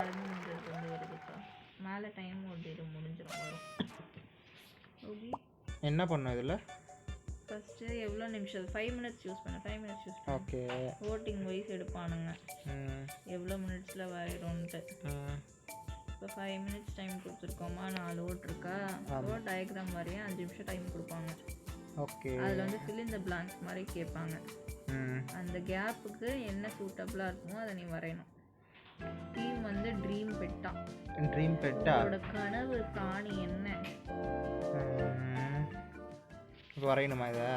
முடிஞ்சது கொண்டு வருதுக்கா. மேலே டைம் ஓட்டிட்டு முடிஞ்சிடும் வரும். ஓகே என்ன பண்ணும் இதில்? ஃபஸ்ட்டு எவ்வளோ நிமிஷம் 5 மினிட்ஸ் யூஸ் பண்ணேன். 5 மினிட்ஸ் யூஸ் பண்ணேன். ஓகே. ஓட்டிங் வைஸ் எடுப்பானுங்க எவ்வளோ மினிட்ஸில் வரையிடும்ன்ட்டு. இப்போ 5 மினிட்ஸ் டைம் கொடுத்துருக்கோமா, 4 ஓட் இருக்கா, அப்போ டயக்ராம் வரைய 5 நிமிஷம் டைம் கொடுப்பாங்க. ஓகே. அதில் வந்து ஃபில் இன் த பிளாங்க்ஸ் மாதிரி கேட்பாங்க. அந்த கேப்புக்கு என்ன சூட்டபிளாக இருக்குமோ அதை நீ வரையணும். தீம் வந்து ட்ரீம் பெட்டா. ட்ரீம் பெட்டா? அதோட கனவு பிராணி என்ன வரையணுமா இதை?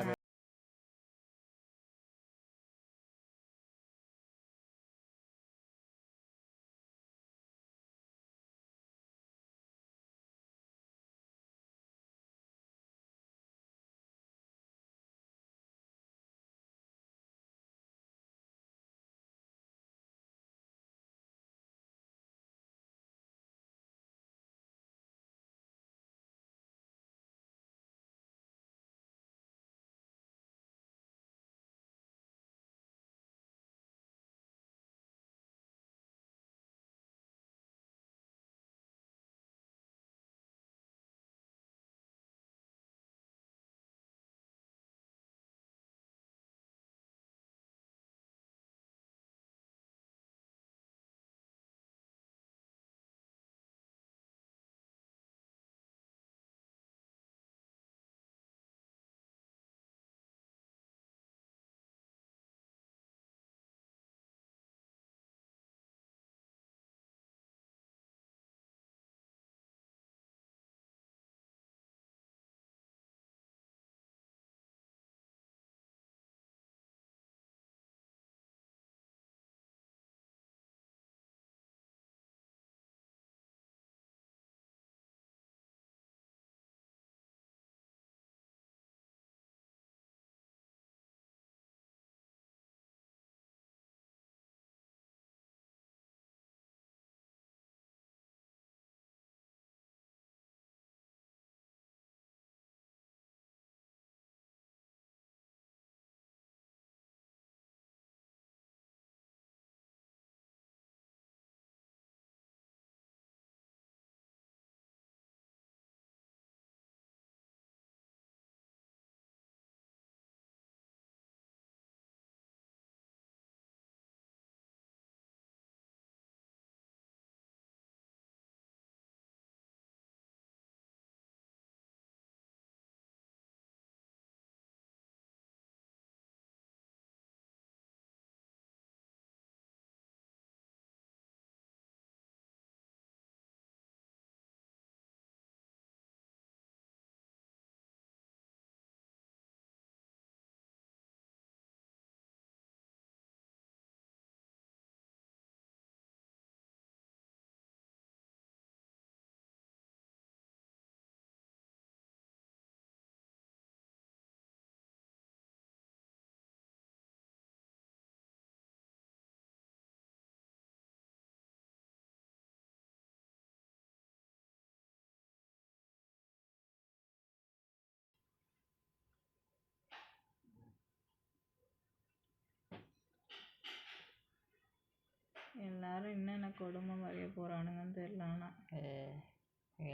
எல்லாரும் என்னென்ன கொடுமை வரைய போறானுங்கன்னு தெரியல. ஆனா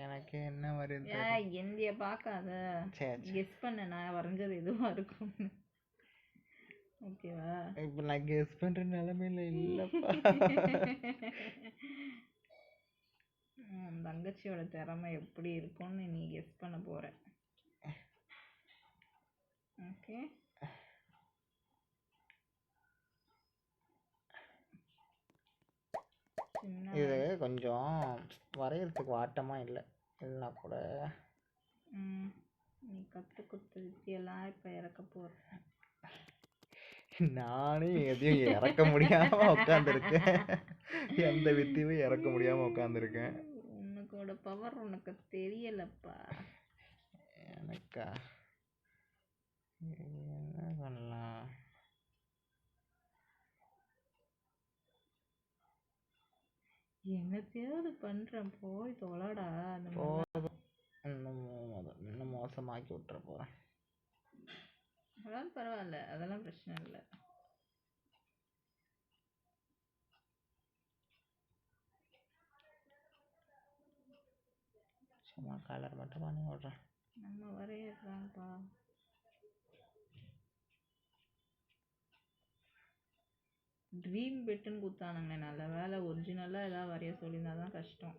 எனக்கு என்ன வருது? எந்திய பார்க்காத, கெஸ் பண்ண நான் வரைஞ்சது எதுவா இருக்கும். ஓகேவா? இப்போ நான் கெஸ் பண்ற நிலைமையில இல்லப்பா. தங்கச்சியோட திறமை எப்படி இருக்கும்னு நீ கெஸ் பண்ண போற. ஓகே, இது கொஞ்சம் வரையறதுக்கு வாட்டமா இல்லை, இல்லைனா கூட நீ கற்றுக் கொடுத்த வித்தியெல்லாம் இப்போ இறக்க போற. நானே எதையும் இறக்க முடியாம உட்காந்துருக்கேன். எந்த வித்தியும் இறக்க முடியாம உட்காந்துருக்கேன். உனக்கோட பவர் உனக்கு தெரியலப்பா. எனக்கா? என்ன பண்ணலாம்? என்னத்தையாவது பண்றேன், போய் தொலைடா. இன்னும் மோசமாக்கி விட்டுற போறேன். அதெல்லாம் பரவாயில்ல, அதெல்லாம் பிரச்சனை இல்லை. சும்மா கலர் மட்டும் பண்ணி விட்றேன். நம்ம வரையறான்ப்பா. ட்ரீம் பெட்டுன்னு கொடுத்தானுங்க. நல்ல வேலை ஒரிஜினலாக ஏதாவது வரைய சொல்லியிருந்தா தான் கஷ்டம்.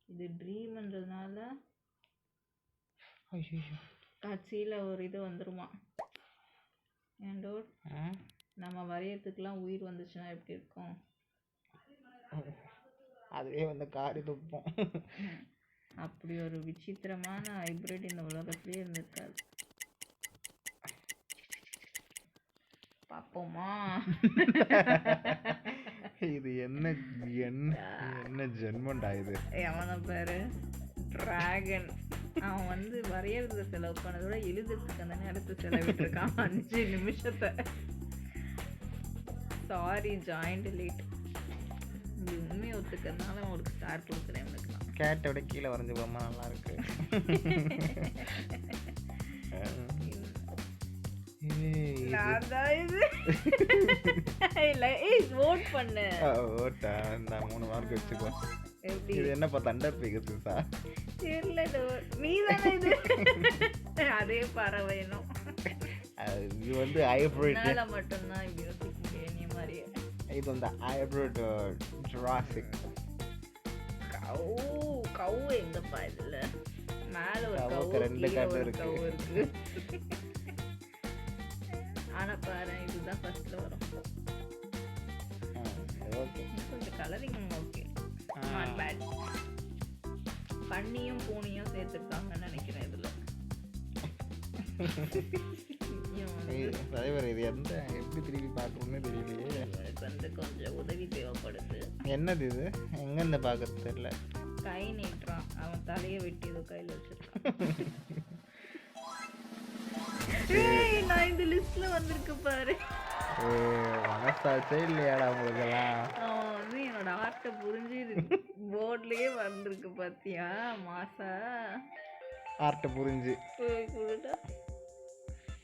இது ட்ரீம்ன்றதுனால ஐயோ கட்சியில் ஒரு இது வந்துருமா. ஏண்டோ நம்ம வரையறதுக்கெலாம் உயிர் வந்துச்சுன்னா எப்படி இருக்கும்? அதுவே வந்து காரி துப்போம். அப்படி ஒரு விசித்திரமான ஹைப்ரிட் இந்த உலகத்துலேயே இருந்திருக்காது. பார்ப்போமா? இது என்ன என்ன என்ன ஜென்மண்டா இது? எவனை பேரு டிராகன். அவன் வந்து வரையறத செலவு பண்ணதோட எழுதுறதுக்கு அந்த நேரத்தை செலவிட்டிருக்கான் 5 நிமிஷத்தை. Sorry joint late. இது உண்மையை ஒத்துக்கிறதுனால அவனுக்கு ஸ்டார் கொடுக்குறேன். உனக்கு நான் கேட்டோட கீழே வரைஞ்சி போமா நல்லா இருக்கு. நான் தான் இது இல்லை ஓட் பண்ணு. ஓட்டா இந்த 3 மார்க் வச்சுக்கோ. எப்படி இது என்னப்பா தண்டர் பிகஸா? தெரியல நீ தானே இது. அதே பறவைனும் இது வந்து ஹைப்ரிட். என்னால மட்டும்தான் இப்படி யோசிக்க முடியும் நீ மாதிரியே. இது வந்து ஹைப்ரிட் ஜுராசிக். கவு எங்கப்பா இதுல? மேல ஒரு கவுக்கு கவு 2 கீழே கண்ணு ஒரு இருக்கு. கவு இருக்கு. ஆனா பாரு இதுதான் ஃபர்ஸ்ட்ல வரும். ஓகே கொஞ்சம் கலரிங் ஓகே, நாட் பேட். பன்னியும் பூனையும் சேர்த்துருக்காங்கன்னு நினைக்கிறேன் இதுல. தலைவர் இது எந்த எப்படி திருப்பி பார்க்கணும்னு தெரியலையே. எனக்கு வந்து கொஞ்சம் உதவி தேவைப்படுது. என்னது இது? எங்கேருந்து பார்க்கறது தெரியல. கை நீட்டுறான். அவன் தலையை வெட்டி ஏதோ கையில் வச்சிருக்கான். நான் இந்த லிஸ்ட்ல வந்திருக்கு பாரு. மனசாச்சே இல்லையாடா உங்களுக்கெல்லாம்? அவன் வந்து என்னோட ஆர்ட்டை புரிஞ்சு போர்ட்லயே வந்திருக்கு பாத்தியா? மாசா ஆர்ட்டை புரிஞ்சு போய் கொடுடா.